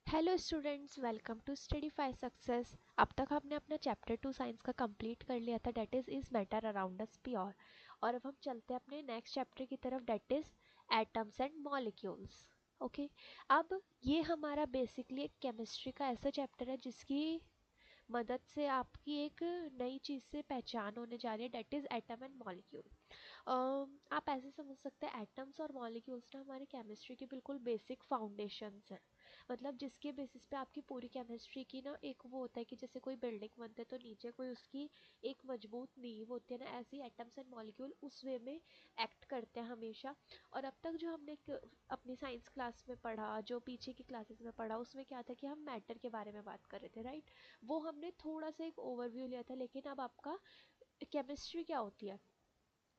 Hello students, welcome to Studify success. अब तक हमने अपना चैप्टर 2 साइंस का कंप्लीट कर लिया था, that is matter around us pure. और अब हम चलते हैं अपने नेक्स्ट चैप्टर की तरफ, that is atoms and molecules. Okay, अब ये हमारा बेसिकली एक केमिस्ट्री का ऐसा चैप्टर है जिसकी मदद से आपकी एक नई चीज़ से पहचान होने जा रही है, that is atom and molecule. आप ऐसे समझ सकते हैं एटम्स और मॉलिक्यूल्स ना हमारे केमिस्ट्री के बिल्कुल बेसिक फाउंडेशंस हैं। मतलब जिसके बेसिस पे आपकी पूरी केमिस्ट्री की ना एक वो होता है कि जैसे कोई बिल्डिंग बनते है तो नीचे कोई उसकी एक मजबूत नींव होती है ना, ऐसे ही एटम्स एंड मॉलिक्यूल उस वे में एक्ट करते हैं हमेशा। और अब तक जो हमने अपनी साइंस क्लास में पढ़ा, जो पीछे की क्लासेस में पढ़ा, उसमें क्या था कि हम मैटर के बारे में बात कर रहे थे, राइट। वो हमने थोड़ा सा एक ओवरव्यू लिया था, लेकिन अब आपका केमिस्ट्री क्या होती है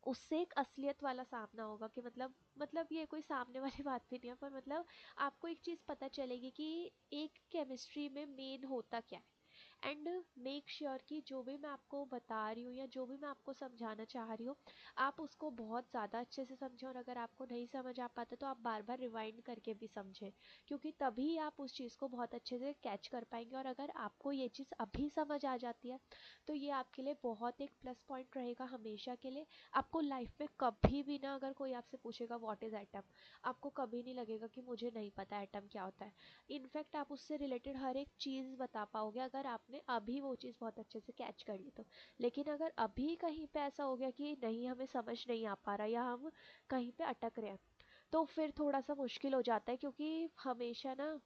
उससे एक असलियत वाला सामना होगा कि मतलब ये कोई सामने वाली बात भी नहीं है, पर मतलब आपको एक चीज़ पता चलेगी कि एक केमिस्ट्री में मेन होता क्या है। एंड मेक श्योर कि जो भी मैं आपको बता रही हूँ या जो भी मैं आपको समझाना चाह रही हूँ, आप उसको बहुत ज़्यादा अच्छे से समझें। और अगर आपको नहीं समझ आ पाता तो आप बार बार रिवाइंड करके भी समझें, क्योंकि तभी आप उस चीज़ को बहुत अच्छे से कैच कर पाएंगे। और अगर आपको ये चीज़ अभी समझ आ जाती है तो ये आपके लिए बहुत एक प्लस पॉइंट रहेगा हमेशा के लिए। आपको लाइफ में कभी भी ना, अगर कोई आपसे पूछेगा व्हाट इज़ एटम, आपको कभी नहीं लगेगा कि मुझे नहीं पता एटम क्या होता है। इनफैक्ट आप उससे रिलेटेड हर एक चीज़ बता पाओगे अगर आपने अभी वो चीज़ बहुत अच्छे से कैच कर ली तो। लेकिन अगर अभी कहीं पे ऐसा हो गया कि नहीं, हमें समझ नहीं आ पा रहा या हम कहीं पे अटक रहे हैं, तो फिर थोड़ा सा मुश्किल हो जाता है, क्योंकि हमेशा ना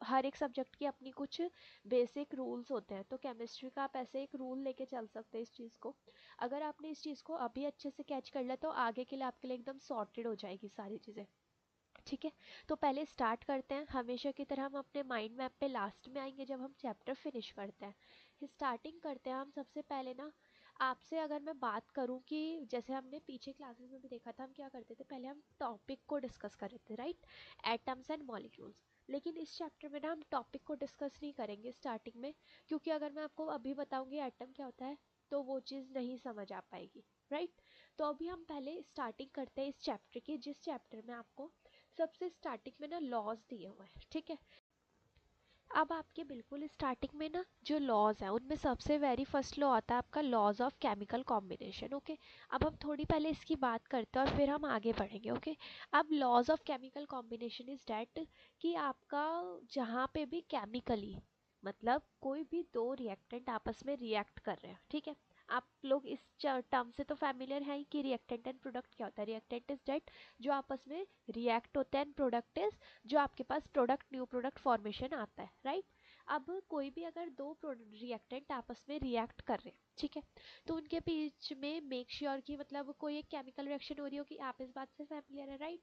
हर एक सब्जेक्ट की अपनी कुछ बेसिक रूल्स होते हैं। तो केमिस्ट्री का आप ऐसे एक रूल लेके चल सकते हैं इस चीज़ को। अगर आपने इस चीज़ को अभी अच्छे से कैच कर लिया तो आगे के लिए आपके लिए एकदम सॉर्टेड हो जाएगी सारी चीज़ें। ठीक है, तो पहले स्टार्ट करते हैं। हमेशा की तरह हम अपने माइंड मैप पे लास्ट में आएंगे जब हम चैप्टर फिनिश करते हैं। स्टार्टिंग करते हैं हम सबसे पहले ना, आपसे अगर मैं बात करूं कि जैसे हमने पीछे क्लासेस में भी देखा था, हम क्या करते थे, पहले हम टॉपिक को डिस्कस कर रहे थे, राइट, एटम्स एंड मॉलिक्यूल्स। लेकिन इस चैप्टर में ना हम टॉपिक को डिस्कस नहीं करेंगे स्टार्टिंग में, क्योंकि अगर मैं आपको अभी बताऊंगी एटम क्या होता है तो वो चीज़ नहीं समझ आ पाएगी, राइट। तो अभी हम पहले स्टार्टिंग करते हैं इस चैप्टर की, जिस चैप्टर में आपको सबसे स्टार्टिंग में ना लॉज दिए हुए हैं, ठीक है। अब आपके बिल्कुल स्टार्टिंग में ना जो लॉज है उनमें सबसे वेरी फर्स्ट लॉ आता है आपका laws of chemical combination. Okay, अब हम थोड़ी पहले इसकी बात करते हैं और फिर हम आगे बढ़ेंगे। ओके, अब laws of chemical combination is that कि आपका जहाँ पे भी केमिकली, मतलब कोई भी दो रिएक्टेंट आपस में रिएक्ट कर रहे हैं, ठीक है। आप लोग इस टर्म से तो फैमिलियर है ही कि रिएक्टेंट एंड प्रोडक्ट क्या होता है। रिएक्टेंट इज डेट जो आपस में रिएक्ट होते हैं, एंड प्रोडक्ट इज जो आपके पास प्रोडक्ट न्यू प्रोडक्ट फॉर्मेशन आता है, राइट। अब कोई भी अगर दो रिएक्टेंट आपस में रिएक्ट कर रहे हैं, ठीक है, तो उनके बीच में मेक श्योर कि मतलब कोई एक केमिकल रिएक्शन हो रही हो, कि आप इस बात से फैमिलियर है, राइट।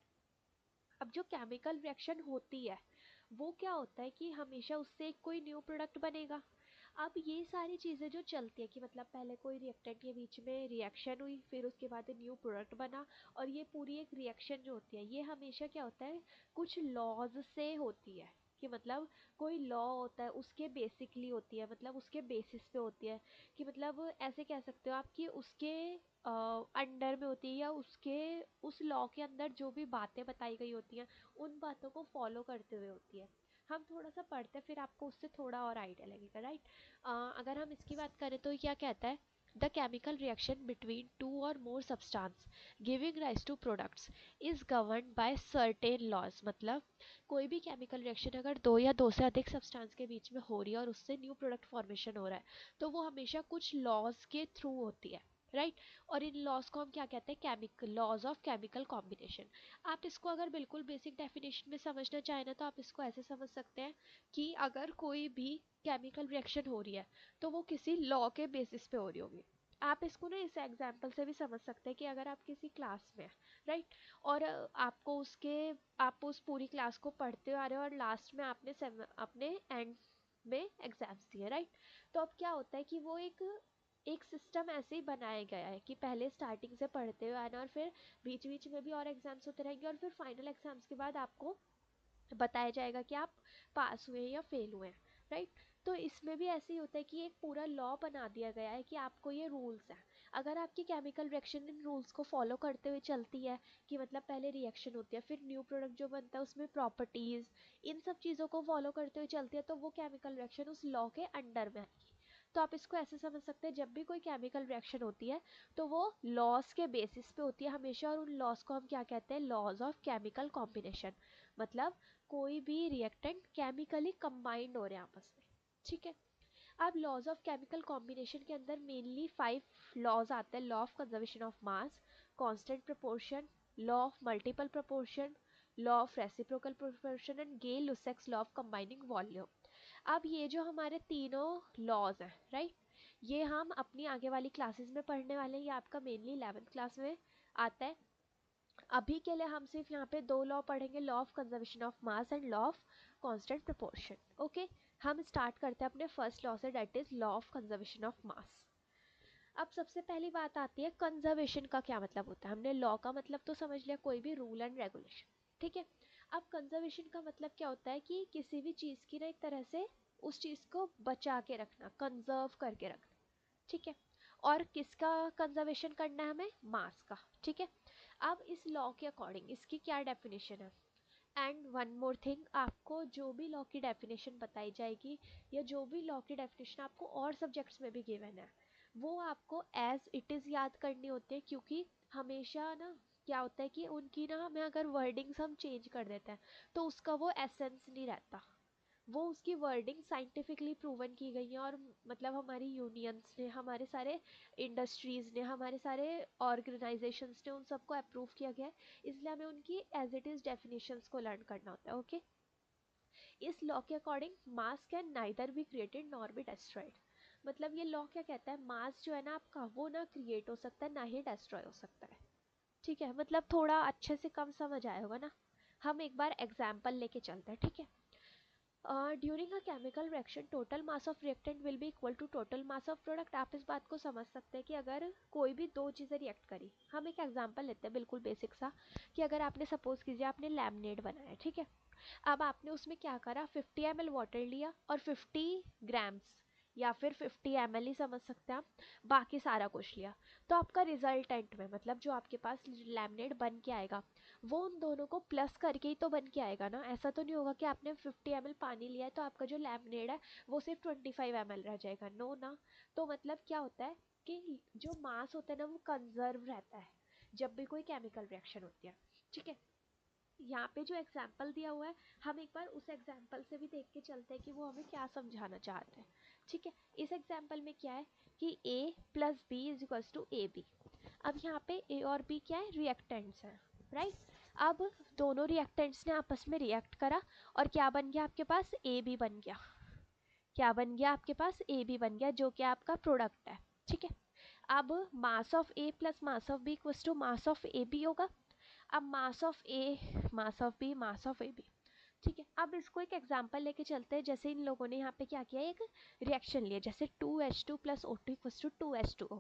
अब जो केमिकल रिएक्शन होती है वो क्या होता है कि हमेशा उससे एक कोई न्यू प्रोडक्ट बनेगा। अब ये सारी चीज़ें जो चलती है कि मतलब पहले कोई रिएक्टेंट के बीच में रिएक्शन हुई, फिर उसके बाद न्यू प्रोडक्ट बना, और ये पूरी एक रिएक्शन जो होती है ये हमेशा क्या होता है, कुछ लॉज से होती है। कि मतलब कोई लॉ होता है उसके बेसिकली होती है, मतलब उसके बेसिस पे होती है। कि मतलब ऐसे कह सकते हो आप कि उसके अंडर में होती है, या उसके उस लॉ के अंदर जो भी बातें बताई गई होती हैं उन बातों को फॉलो करते हुए होती है। हम थोड़ा सा पढ़ते हैं फिर आपको उससे थोड़ा और आइडिया लगेगा, राइट। अगर हम इसकी बात करें तो क्या कहता है, the chemical reaction between two or more substance giving rise to products is govern by certain laws. मतलब कोई भी केमिकल रिएक्शन अगर दो या दो से अधिक सब्सटेंस के बीच में हो रही है और उससे न्यू प्रोडक्ट फॉर्मेशन हो रहा है, तो वो हमेशा कुछ लॉज के थ्रू होती है, राइट। और इन लॉज को हम क्या कहते हैं, chemical laws of chemical combination. आप इसको अगर बिल्कुल बेसिक डेफिनेशन में समझना चाहें ना तो आप इसको ऐसे समझ सकते हैं कि अगर कोई भी केमिकल रिएक्शन हो रही है तो वो किसी लॉ के बेसिस पे हो रही होगी। आप इसको ना इस एग्जाम्पल से भी समझ सकते हैं कि अगर आप किसी क्लास में हैं, राइट, और आपको उसके आप उस पूरी क्लास को पढ़ते आ रहे हो और लास्ट में आपने अपने एंड में एग्जाम्स दिए, राइट। तो अब क्या होता है कि वो एक एक सिस्टम ऐसे ही बनाया गया है कि पहले स्टार्टिंग से पढ़ते हुए आना, और फिर बीच बीच में भी और एग्जाम्स होते रहेंगे, और फिर फाइनल एग्जाम्स के बाद आपको बताया जाएगा कि आप पास हुए या फेल हुए हैं, राइट। तो इसमें भी ऐसे ही होता है कि एक पूरा लॉ बना दिया गया है कि आपको ये रूल्स हैं। अगर आपकी केमिकल रिएक्शन इन रूल्स को फॉलो करते हुए चलती है कि मतलब पहले रिएक्शन होती है फिर न्यू प्रोडक्ट जो बनता है उसमें प्रॉपर्टीज इन सब चीज़ों को फॉलो करते हुए चलती है तो वो केमिकल रिएक्शन उस लॉ के अंडर में आएगी। तो आप इसको ऐसे समझ सकते हैं जब भी कोई केमिकल रिएक्शन होती है तो वो लॉस के बेसिस पे होती है हमेशा और उन लॉस को हम क्या कहते हैं लॉज ऑफ केमिकल कॉम्बिनेशन। मतलब कोई भी रिएक्टेंट केमिकली कंबाइंड हो रहे हैं आपस में। ठीक है। अब लॉज ऑफ केमिकल कॉम्बिनेशन के अंदर मेनली 5 लॉज आते हैं। Law of conservation of mass, constant proportion, law of multiple proportion, law of reciprocal proportion and Gay-Lussac's law of combining volume. अब ये जो हमारे तीनों लॉज हैं राइट, ये हम अपनी आगे वाली क्लासेस में पढ़ने वाले हैं। ये आपका मेनली 11th क्लास में आता है। अभी के लिए हम सिर्फ यहाँ पे 2 लॉ पढ़ेंगे, law of conservation of mass and law of constant proportion. Okay, हम स्टार्ट करते हैं अपने फर्स्ट लॉ से, that is law of conservation of mass. अब सबसे पहली बात आती है कंजर्वेशन का क्या मतलब होता है। हमने लॉ का मतलब तो समझ लिया, कोई भी रूल एंड रेगुलेशन। ठीक है। अब कंजर्वेशन का मतलब क्या होता है कि किसी भी चीज़ की ना एक तरह से उस चीज़ को बचा के रखना, कंजर्व करके रखना। ठीक है। और किसका कंजर्वेशन करना है हमें, मास का। ठीक है। अब इस लॉ के अकॉर्डिंग इसकी क्या डेफिनेशन है। एंड वन मोर थिंग, आपको जो भी लॉ की डेफिनेशन बताई जाएगी या जो भी लॉ की डेफिनेशन आपको और सब्जेक्ट्स में भी गिवन है वो आपको एज इट इज़ याद करनी होती है, क्योंकि हमेशा ना क्या होता है कि उनकी ना हमें अगर वर्डिंग्स हम चेंज कर देते हैं तो उसका वो एसेंस नहीं रहता। वो उसकी वर्डिंग साइंटिफिकली प्रूवन की गई है और मतलब हमारी यूनियंस ने, हमारे सारे इंडस्ट्रीज़ ने, हमारे सारे ऑर्गेनाइजेशंस ने उन सबको अप्रूव किया गया है। इसलिए हमें उनकी एज इट इज़ डेफिनेशंस को लर्न करना होता है। ओके। इस लॉ के according mass can neither be created nor be destroyed. मतलब ये लॉ क्या कहता है, मास जो है ना आपका वो ना क्रिएट हो सकता है ना ही डेस्ट्रॉय हो सकता है। ठीक है, मतलब थोड़ा अच्छे से कम समझ आया होगा ना। हम एक बार एग्जाम्पल लेके चलते हैं। ठीक है। During a chemical reaction total mass of reactant will be equal to total mass of product. आप इस बात को समझ सकते हैं कि अगर कोई भी दो चीज़ें रिएक्ट करी, हम एक एग्जांपल लेते हैं बिल्कुल बेसिक सा, कि अगर आपने सपोज कीजिए आपने लैमिनेट बनाया, ठीक है। अब आपने उसमें क्या करा, 50 ml वाटर लिया और 50 ग्राम्स या फिर 50 ml ही समझ सकते हैं आप, बाकी सारा कुछ लिया। तो आपका रिजल्टेंट में मतलब जो आपके पास लैमिनेट बन के आएगा वो उन दोनों को प्लस करके ही तो बन के आएगा ना। ऐसा तो नहीं होगा कि आपने 50 ml पानी लिया है तो आपका जो लैमिनेट है वो सिर्फ 25 ml रह जाएगा, नो ना। तो मतलब क्या होता है कि जो मास होता है ना वो कंजर्व रहता है जब भी कोई केमिकल रिएक्शन होती है। ठीक है। यहाँ पे जो एग्जाम्पल दिया हुआ है हम एक बार उस एग्जाम्पल से भी देख के चलते हैं कि वो हमें क्या समझाना चाहते हैं। ठीक है। इस एग्जाम्पल में क्या है कि a plus b is equals to a b. अब यहाँ पे a और b क्या है, रिएक्टेंट्स हैं राइट। अब दोनों रिएक्टेंट्स ने आपस में रिएक्ट करा और क्या बन गया आपके पास, ए बी बन गया। क्या बन गया आपके पास, ए बी बन गया जो कि आपका प्रोडक्ट है। ठीक है। अब mass of a plus mass of b equals to mass of a b होगा। अब mass of a, mass of b, mass of a b. ठीक है। अब इसको एक एग्जांपल लेके चलते हैं। जैसे इन लोगों ने यहाँ पे क्या किया, एक रिएक्शन लिया, जैसे 2H2 plus O2 equals to 2H2O।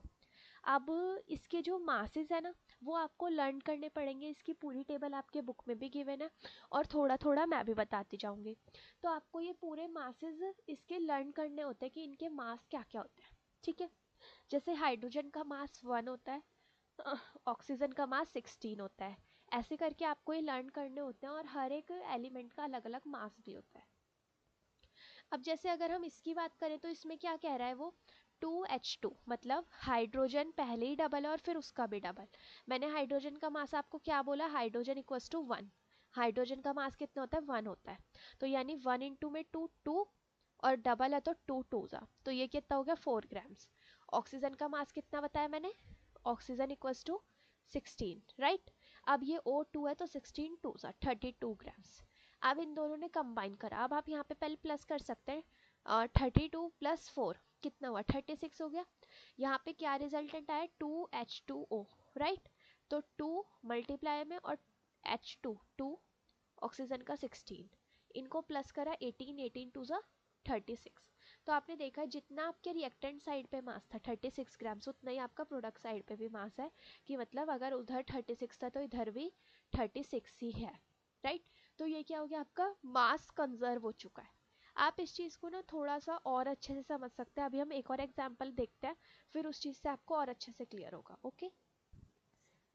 अब इसके जो मासेस है ना वो आपको लर्न करने पड़ेंगे। इसकी पूरी टेबल आपके बुक में भी गिवन है और थोड़ा थोड़ा मैं भी बताती जाऊंगी। तो आपको ये पूरे मासेस इसके लर्न करने होते हैं कि इनके मास क्या क्या होते हैं। ठीक है। जैसे हाइड्रोजन का मास 1 होता है, ऑक्सीजन का मास 16 होता है। ऐसे करके आपको ये लर्न करने होते हैं और हर एक एलिमेंट का अलग अलग मास भी होता है। अब जैसे अगर हम इसकी बात करें तो इसमें क्या कह रहा है वो, 2H2 मतलब हाइड्रोजन पहले ही डबल है और फिर उसका भी डबल। मैंने हाइड्रोजन का मास आपको क्या बोला, हाइड्रोजन इक्वल्स टू 1। हाइड्रोजन का मास कितना होता है, 1 होता है। तो यानी 1 इंटू में 2 2 और डबल है तो 2 2 जा, तो ये कितना हो गया 4 ग्राम्स। ऑक्सीजन का मास कितना बताया मैंने, ऑक्सीजन इक्वल्स टू 16 राइट। अब ये O2 है तो 16 2 जा 32 ग्राम्स। अब इन दोनों ने कंबाइन करा। अब आप यहाँ पे पहले प्लस कर सकते हैं, 32 प्लस 4 कितना हुआ, 36 हो गया। यहाँ पे क्या रिजल्टेंट आया, 2H2O राइट। तो 2 मल्टीप्लाई में और H2 2, ऑक्सीजन का 16, इनको प्लस करा 18, 18 टू ज़ा 36। तो आपने देखा जितना आपके रिएक्टेंट साइड पे मास था 36 ग्राम्स उतना ही आपका प्रोडक्ट साइड पे भी मास है, कि मतलब अगर उधर 36 था तो इधर भी 36 ही है राइट। तो ये क्या हो गया, आपका मास कंजर्व हो चुका है। आप इस चीज़ को ना थोड़ा सा और अच्छे से समझ सकते हैं। अभी हम एक और एग्जाम्पल देखते हैं, फिर उस चीज़ से आपको और अच्छे से क्लियर होगा। ओके,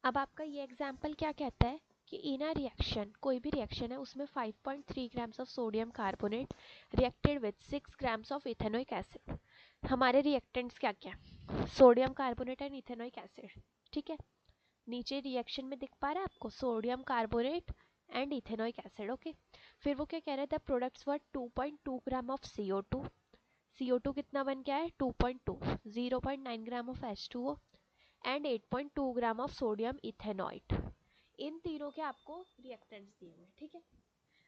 अब आपका ये एग्जाम्पल क्या कहता है कि इन अ रिएक्शन, कोई भी रिएक्शन है उसमें 5.3 grams of sodium carbonate reacted with 6 grams of ethanoic acid. हमारे रिएक्टेंट्स क्या क्या, sodium carbonate and ethanoic acid. ठीक है, नीचे रिएक्शन में दिख पा रहा है आपको sodium carbonate and ethanoic acid. Okay, फिर वो क्या कह रहे थे, products were 2.2 gram of CO2, CO2 कितना बन गया है 2.2, 0.9 gram of H2O and 8.2 gram of sodium ethanoate. इन तीनों के आपको रिएक्टेंट्स दिए हुए हैं। ठीक है,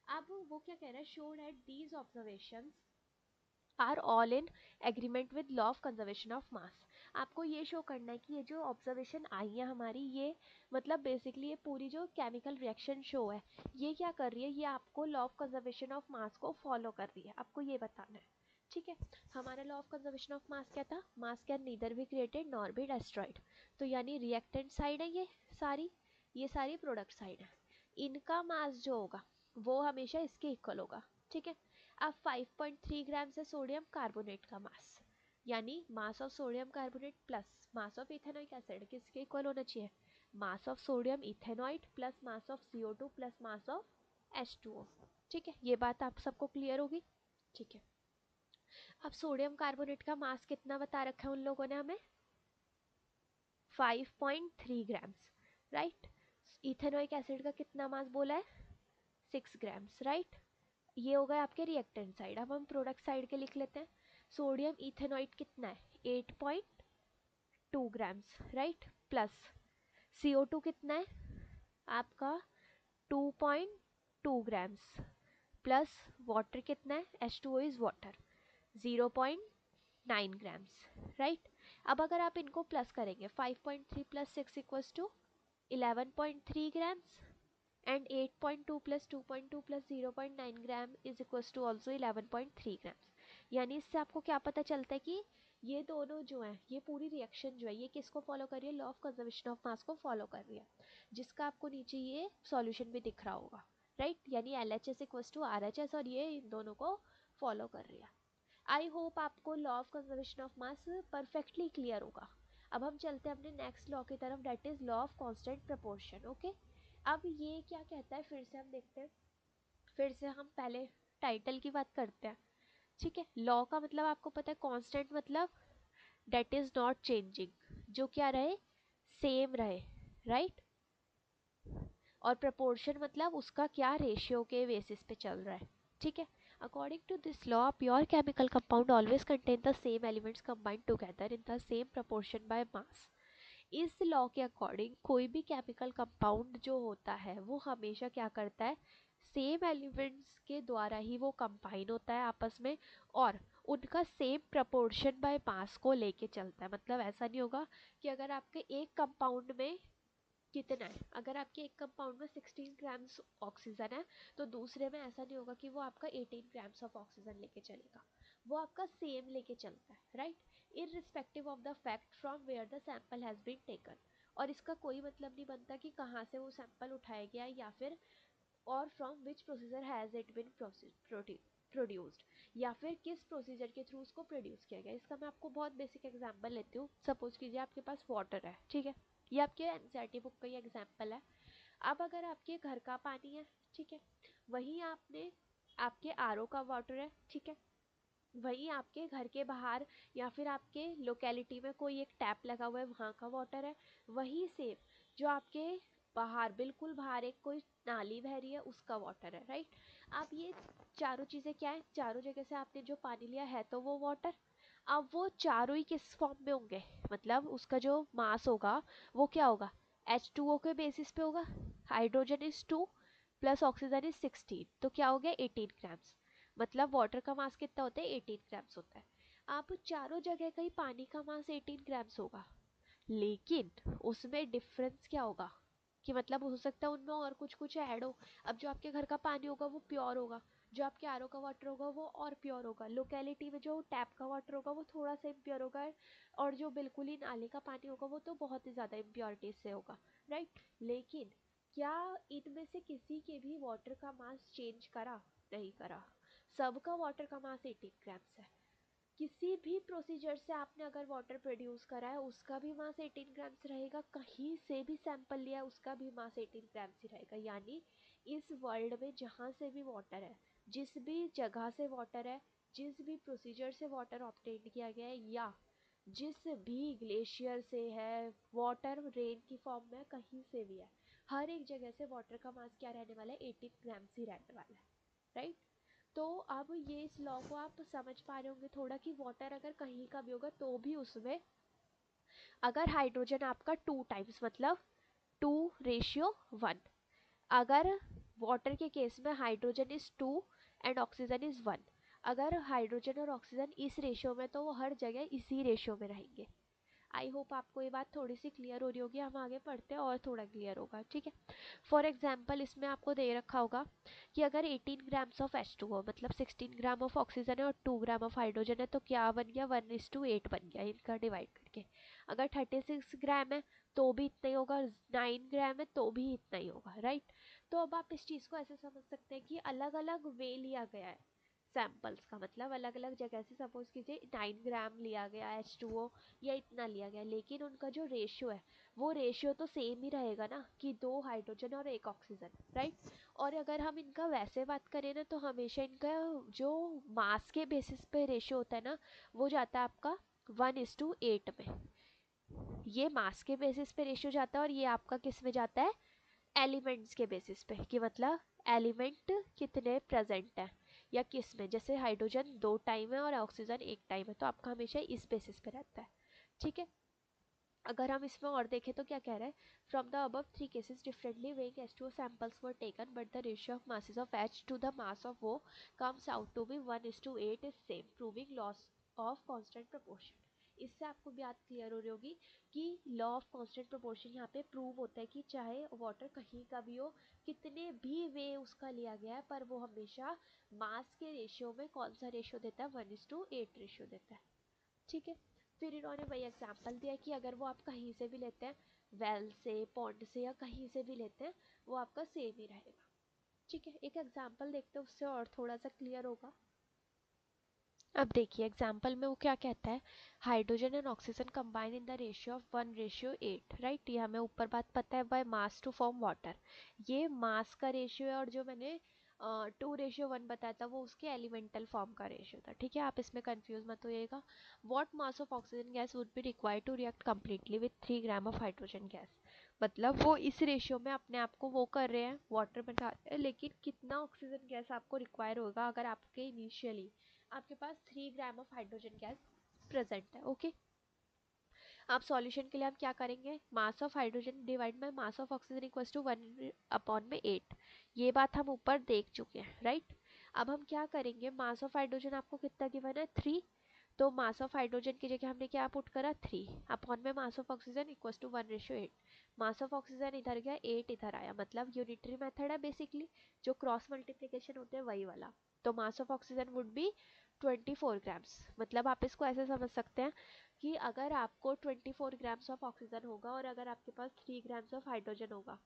अब वो क्या कह रहा है, show that these observations are all in agreement with law of conservation of mass. आपको ये शो करना है कि ये जो ऑब्जर्वेशन आई है हमारी, ये मतलब बेसिकली ये पूरी जो केमिकल रिएक्शन शो है, ये क्या कर रही है, ये आपको लॉ ऑफ कंजर्वेशन ऑफ मास को फॉलो कर रही है, आपको ये बताना है। ठीक है, हमारा लॉ ऑफ कंजर्वेशन ऑफ मास क्या था, मास can neither be created nor be destroyed. तो यानी रिएक्टेंट साइड है ये सारी प्रोडक्ट साइड है, इनका मास जो होगा वो हमेशा इसके इक्वल होगा। ठीक है, अब 5.3 ग्राम से सोडियम कार्बोनेट का मास, यानी mass of sodium carbonate plus mass of ethanoic acid किसके इक्वल होना चाहिए, mass of sodium ethanoate plus mass of CO2 plus mass of H2O। ठीक है, ये बात आप सबको क्लियर होगी। ठीक है, अब सोडियम कार्बोनेट का मास कितना बता रखा है उन लोगों ने हमें, 5.3 ग्राम्स, राइट। इथेनोइक एसिड का कितना मास बोला है, 6 ग्राम्स, राइट। ये हो गए आपके रिएक्टेंट साइड। अब हम प्रोडक्ट साइड के लिख लेते हैं। सोडियम इथेनॉइट कितना है 8.2 ग्राम्स, राइट, प्लस CO2 कितना है आपका 2.2 ग्राम्स, प्लस वाटर कितना है H2O is water 0.9 grams, right. अब अगर आप इनको प्लस करेंगे 5.3 plus 6 equals to 11.3 grams and 8.2 plus 2.2 plus 0.9 gram is equals to also 11.3 grams. यानी इससे आपको क्या पता चलता है कि ये दोनों जो है, ये पूरी रिएक्शन जो है ये किसको फॉलो कर रही है, लॉ ऑफ कंजर्वेशन ऑफ मास को फॉलो कर रही है, जिसका आपको नीचे ये सॉल्यूशन भी दिख रहा होगा, राइट। यानी LHS इक्वल्स टू RHS, और ये इन दोनों को फॉलो कर रही है। आई होप आपको law of conservation of mass perfectly clear होगा। अब हम चलते हैं अपने नेक्स्ट लॉ की तरफ, that is law of constant proportion. Okay, अब ये क्या कहता है, फिर से हम देखते हैं, फिर से हम पहले टाइटल की बात करते हैं। ठीक है, लॉ का मतलब आपको पता है, कांस्टेंट मतलब डेट इज नॉट चेंजिंग, जो क्या रहे, सेम रहे, राइट। और प्रपोर्शन मतलब उसका क्या रेशियो के बेसिस पे चल रहा है। ठीक है, according to this law pure chemical compound always contain the same elements combined together in the same proportion by mass. इस लॉ के अकॉर्डिंग कोई भी केमिकल कंपाउंड जो होता है वो हमेशा क्या करता है, सेम एलिमेंट्स के द्वारा ही वो कंबाइन होता है आपस में, और उनका सेम प्रपोर्शन बाय मास को लेके चलता है। मतलब ऐसा नहीं होगा कि अगर आपके एक कंपाउंड में कितना है, अगर आपके एक कंपाउंड में 16 ग्राम्स ऑक्सीजन है, तो दूसरे में ऐसा नहीं होगा कि वो आपका 18 ग्राम्स ऑफ ऑक्सीजन लेके चलेगा, वो आपका सेम लेके चलता है, right, irrespective of the fact from where the sample has been taken. और इसका कोई मतलब नहीं बनता कि कहाँ से वो सैंपल उठाया गया, या फिर और from which procedure has it been produced, या फिर किस प्रोसीजर के थ्रू उसको प्रोड्यूस किया गया। इसका मैं आपको बहुत बेसिक एग्जांपल लेती हूँ। सपोज कीजिए आपके पास वाटर है, ठीक है, ये आपके एनसीईआरटी बुक का ही एग्जांपल है। अब अगर आपके घर का पानी है, ठीक है, वहीं आपने आपके आरओ का वाटर है, ठीक है, वहीं आपके घर के बाहर या फिर आपके लोकेलिटी में कोई एक टैप लगा हुआ है, वहाँ का वाटर है, वही सेम जो आपके बाहर बिल्कुल बाहर एक कोई नाली बह रही है उसका वाटर है, राइट। अब ये चारों चीज़ें क्या है, चारों जगह से आपने जो पानी लिया है तो वो वाटर, अब वो चारों ही किस फॉर्म में होंगे, मतलब उसका जो मास होगा वो क्या होगा, H2O के बेसिस पे होगा। Hydrogen is 2 plus oxygen is 16, तो क्या हो गया 18 ग्राम्स। मतलब वाटर का मास कितना होता है 18 ग्राम्स होता है। अब चारों जगह का ही पानी का मास 18 ग्राम्स होगा, लेकिन उसमें डिफरेंस क्या होगा, कि मतलब हो सकता है उनमें और कुछ कुछ ऐड हो। अब जो आपके घर का पानी होगा वो प्योर होगा, जो आपके आरओ का वाटर होगा वो और प्योर होगा, लोकेलिटी में जो टैप का वाटर होगा वो थोड़ा सा इम्प्योर होगा, और जो बिल्कुल ही नाले का पानी होगा वो तो बहुत ही ज़्यादा इम्प्योरिटी से होगा, राइट। लेकिन क्या इनमें से किसी के भी वाटर का मास चेंज करा, नहीं करा। सबका वाटर का मास 18 ग्राम्स है। किसी भी प्रोसीजर से आपने अगर वाटर प्रोड्यूस करा है उसका भी मास 18 ग्राम्स रहेगा, कहीं से भी सैंपल लिया है उसका भी मास 18 ग्राम्स ही रहेगा। यानी इस वर्ल्ड में जहाँ से भी वाटर है, जिस भी जगह से वाटर है, जिस भी प्रोसीजर से वाटर ऑब्टेन किया गया है, या जिस भी ग्लेशियर से है, वाटर रेन की फॉर्म में कहीं से भी है, हर एक जगह से वाटर का मास क्या रहने वाला है, 18 ग्राम्स ही रहने वाला है, राइट। तो अब ये इस लॉ को आप समझ पा रहे होंगे थोड़ा कि वाटर अगर कहीं का भी होगा तो भी उसमें अगर हाइड्रोजन आपका 2 टाइम्स मतलब 2:1, अगर वाटर के केस में hydrogen is 2 and oxygen is 1, अगर हाइड्रोजन और ऑक्सीजन इस रेशियो में तो वो हर जगह इसी रेशियो में रहेंगे। आई होप आपको ये बात थोड़ी सी क्लियर हो रही होगी, हम आगे पढ़ते हैं और थोड़ा क्लियर होगा, ठीक है। फॉर एग्जाम्पल इसमें आपको दे रखा होगा कि अगर 18 ग्राम्स ऑफ H2O मतलब 16 ग्राम ऑफ ऑक्सीजन है और 2 ग्राम ऑफ हाइड्रोजन है तो क्या बन गया, 1:8 बन गया इनका डिवाइड करके। अगर 36 ग्राम है तो भी इतना ही होगा, 9 ग्राम है तो भी इतना ही होगा, राइट। तो अब आप इस चीज़ को ऐसे समझ सकते हैं कि अलग अलग वे लिया गया है सैंपल्स का, मतलब अलग अलग जगह से सपोज कीजिए 9 ग्राम लिया गया H2O या इतना लिया गया, लेकिन उनका जो रेशियो है वो रेशियो तो सेम ही रहेगा ना कि 2 हाइड्रोजन और 1 ऑक्सीजन, राइट। और अगर हम इनका वैसे बात करें ना तो हमेशा इनका जो मास के बेसिस पे रेशियो होता है ना वो जाता है आपका 1:8 में। ये मास के बेसिस पे रेशियो जाता है और ये आपका किस में जाता है, एलिमेंट्स के बेसिस पे, कि मतलब एलिमेंट कितने प्रेजेंट है या किस में, जैसे हाइड्रोजन 2 टाइम है और ऑक्सीजन 1 टाइम है तो आपका हमेशा इस बेसिस पे रहता है, ठीक है। अगर हम इसमें और देखें तो क्या कह रहा है, from the above 3 cases differently weighing H2O samples were taken but the ratio of masses of H to the mass of O comes out to be 1:8 is same proving loss of constant proportion। इससे आपको बात clear हो रही होगी कि law of constant proportion यहाँ पे prove होता है कि चाहे वाटर कहीं का भी हो, कितने भी वे उसका लिया गया है, पर वो हमेशा मास के रेशियो में कौन सा रेशियो देता है, 1:8 रेशियो देता है, ठीक है। फिर इन्होंने वही एग्जांपल दिया कि अगर वो आप कहीं से भी लेते हैं, वेल से, पॉन्ड से या कहीं से भी लेते हैं, वो आपका सेम ही रहेगा, ठीक है। एक एग्जांपल देखते हैं उससे और थोड़ा सा क्लियर होगा। अब देखिए एग्जाम्पल में वो क्या कहता है, hydrogen and oxygen combine in the ratio of 1:8, right. ये हमें ऊपर बात पता है, by mass to form water. ये मास का रेशियो है और जो मैंने 2:1 बताया था वो उसके एलिमेंटल फॉर्म का रेशियो था, ठीक है। आप इसमें कंफ्यूज मत होइएगा। What mass of oxygen gas would be required to react completely with 3 gram of hydrogen gas, मतलब वो इस रेशियो में अपने आप को वो कर रहे हैं, वाटर बना रहे हैं, लेकिन कितना ऑक्सीजन गैस आपको रिक्वायर होगा अगर आपके इनिशियली आपके पास 3 gram of hydrogen gas present है, ओके। आप सॉल्यूशन के लिए हम क्या करेंगे, mass of hydrogen divide by mass of oxygen equal to 1/8। ये बात हम ऊपर देख चुके हैं, राइट। अब हम क्या करेंगे, मास ऑफ हाइड्रोजन आपको कितना गिवन है, 3, तो मास ऑफ हाइड्रोजन की जगह हमने क्या पुट करा, 3 अपॉन में mass of oxygen equal to 1:8। Mass of oxygen इधर गया, 8 इधर आया, मतलब यूनिटरी मेथड है बेसिकली, जो क्रॉस मल्टीप्लिकेशन होते हैं वही वाला। तो mass of oxygen would be 24 grams, मतलब आप इसको ऐसे समझ सकते हैं कि अगर आपको 24 ग्राम्स ऑफ ऑक्सीजन होगा और अगर आपके पास 3 ग्राम्स ऑफ हाइड्रोजन होगा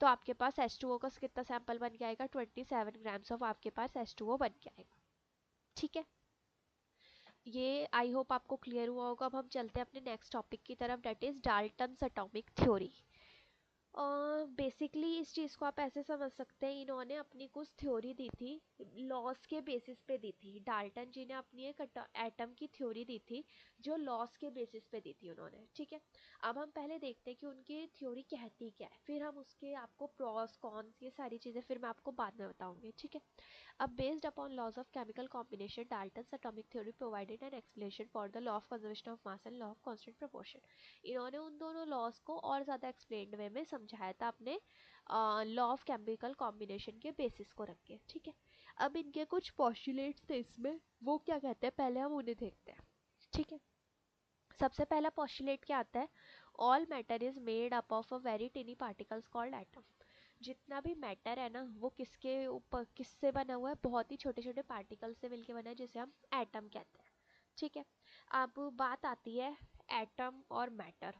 तो आपके पास H2O का कितना सैंपल बन के आएगा, 27 ग्राम्स ऑफ आपके पास H2O बन के आएगा, ठीक है। ये आई होप आपको क्लियर हुआ होगा। अब हम चलते हैं अपने नेक्स्ट टॉपिक की तरफ, that is Dalton's atomic theory. Basically इस चीज़ को आप ऐसे समझ सकते हैं, इन्होंने अपनी कुछ थ्योरी दी थी, लॉस के बेसिस पे दी थी। डाल्टन जी ने अपनी एक एटम की थ्योरी दी थी जो लॉस के बेसिस पे दी थी उन्होंने, ठीक है। अब हम पहले देखते हैं कि उनकी थ्योरी कहती क्या है, फिर हम उसके आपको प्रॉस कॉन्स ये सारी चीज़ें फिर मैं आपको बाद में बताऊंगी, ठीक है। अब based upon laws of chemical combination Dalton's atomic theory provided an explanation for the law of conservation of mass and law of constant proportion. इन्होंने उन दोनों लॉज को और ज़्यादा एक्सप्लेन्ड वे में समझाया था अपने लॉ ऑफ केमिकल कॉम्बिनेशन के बेसिस को रख के, ठीक है। अब इनके कुछ पॉस्टुलेट्स थे इसमें, वो क्या कहते हैं पहले हम उन्हें देखते हैं, ठीक है। सबसे पहला पॉस्टुलेट क्या आता है, all matter is made up of a very टिनी particles called atom. जितना भी मैटर है ना वो किसके ऊपर किससे बना हुआ है, बहुत ही छोटे छोटे पार्टिकल से मिलके बना है जिसे हम एटम कहते हैं, ठीक है। अब बात आती है एटम और मैटर,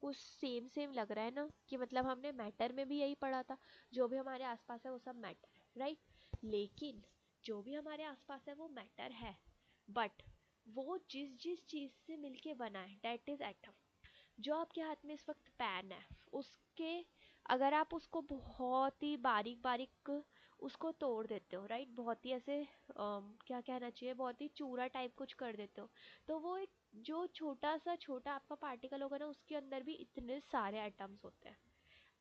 कुछ सेम सेम लग रहा है ना, कि मतलब हमने मैटर में भी यही पढ़ा था, जो भी हमारे आसपास है वो सब मैटर है, राइट। लेकिन जो भी हमारे आसपास है वो मैटर है, बट वो जिस जिस चीज़ से मिलके बना है डेट इज एटम। जो आपके हाथ में इस वक्त पेन है, उसके अगर आप उसको बहुत ही बारीक बारीक उसको तोड़ देते हो, राइट, बहुत ही ऐसे क्या कहना चाहिए, बहुत ही चूरा टाइप कुछ कर देते हो, तो वो एक जो छोटा सा छोटा आपका पार्टिकल होगा ना, उसके अंदर भी इतने सारे एटम्स होते हैं।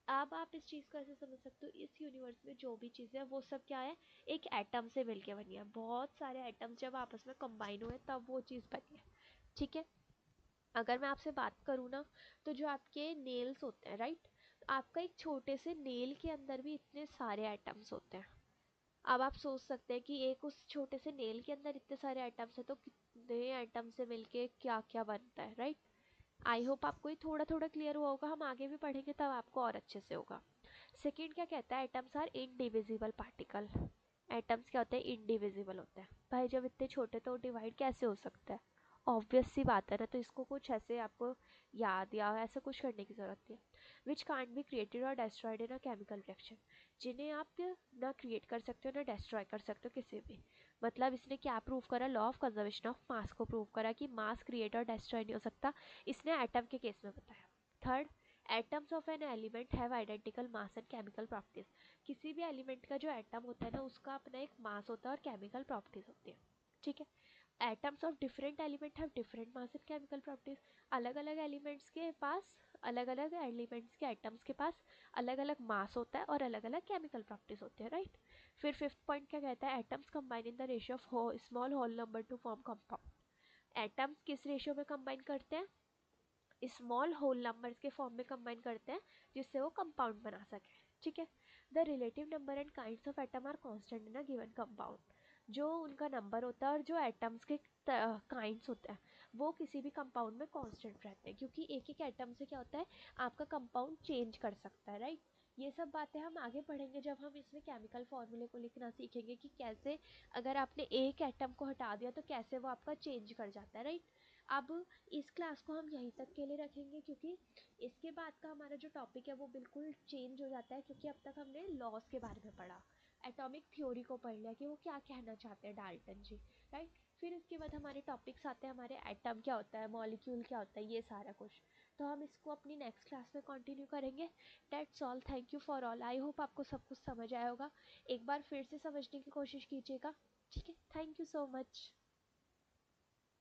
अब आप इस चीज़ को ऐसे समझ सकते हो, इस यूनिवर्स में जो भी चीज़ है वो सब क्या है, एक एटम से मिलके बनी है। बहुत सारे एटम्स जब आपस में कंबाइन हुए तब वो चीज़ बनी है। ठीक है, अगर मैं आपसे बात करूँ ना, तो जो आपके नेल्स होते हैं, राइट, आपका एक छोटे से नेल के अंदर भी इतने सारे एटम्स होते हैं। अब आप सोच सकते हैं कि एक उस छोटे से नेल के अंदर इतने सारे एटम्स है, तो कितने एटम से मिलके क्या क्या बनता है, राइट। आई होप आपको ये थोड़ा थोड़ा क्लियर हुआ होगा, हम आगे भी पढ़ेंगे तब आपको और अच्छे से होगा। सेकेंड क्या कहता है, atoms are indivisible particle. Atoms क्या होते हैं, इनडिविजिबल होते हैं। भाई जब इतने छोटे तो डिवाइड कैसे हो सकता है, ऑब्वियस सी बात है ना, तो इसको कुछ ऐसे आपको याद या ऐसा कुछ करने की जरूरत नहीं है। विच कांट बी क्रिएटेड और डेस्ट्रॉयड इन अ केमिकल रिएक्शन, जिन्हें आप ना क्रिएट कर सकते हो ना डिस्ट्रॉय कर सकते हो किसी भी। मतलब इसने क्या प्रूव करा, लॉ ऑफ कंजर्वेशन ऑफ मास को प्रूव करा कि मास क्रिएट और डिस्ट्रॉय नहीं हो सकता, इसने एटम के केस में बताया। Third, atoms of an element have identical mass and chemical properties. किसी भी एलिमेंट का जो एटम होता है ना, उसका अपना एक मास होता है और केमिकल प्रॉपर्टीज होती है। ठीक है, atoms of different element have different mass and chemical properties. अलग अलग एलिमेंट्स के पास, अलग अलग एलिमेंट्स के एटम्स के पास अलग अलग मास होता है और अलग अलग केमिकल प्रॉपर्टीज होते हैं, राइट। फिर फिफ्थ पॉइंट क्या कहता है, atoms combine in the ratio of small whole number to form compound. Atoms किस रेशियो में कंबाइन करते हैं, स्मॉल होल नंबर्स के फॉर्म में कंबाइन करते हैं, जिससे वो कंपाउंड बना सके। ठीक है, the relative number and kinds of atom are constant in a given compound. जो उनका नंबर होता है और जो एटम्स के काइंड्स होते हैं वो किसी भी कंपाउंड में कांस्टेंट रहते हैं, क्योंकि एक एक एटम से क्या होता है, आपका कंपाउंड चेंज कर सकता है, राइट। ये सब बातें हम आगे पढ़ेंगे जब हम इसमें केमिकल फॉर्मूले को लिखना सीखेंगे कि कैसे अगर आपने एक एटम को हटा दिया तो कैसे वो आपका चेंज कर जाता है, राइट। अब इस क्लास को हम यहीं तक के लिए रखेंगे, क्योंकि इसके बाद का हमारा जो टॉपिक है वो बिल्कुल चेंज हो जाता है, क्योंकि अब तक हमने लॉस के बारे में पढ़ा, एटॉमिक थ्योरी को पढ़ लिया कि वो क्या कहना चाहते हैं डाल्टन जी, राइट। फिर उसके बाद हमारे टॉपिक्स आते हैं, हमारे एटम क्या होता है, मॉलिक्यूल क्या होता है, ये सारा कुछ। तो हम इसको अपनी नेक्स्ट क्लास में कंटिन्यू करेंगे। That's all, thank you for all. I hope आपको सब कुछ समझ आया होगा, एक बार फिर से समझने की कोशिश कीजिएगा। ठीक है, थैंक यू सो मच।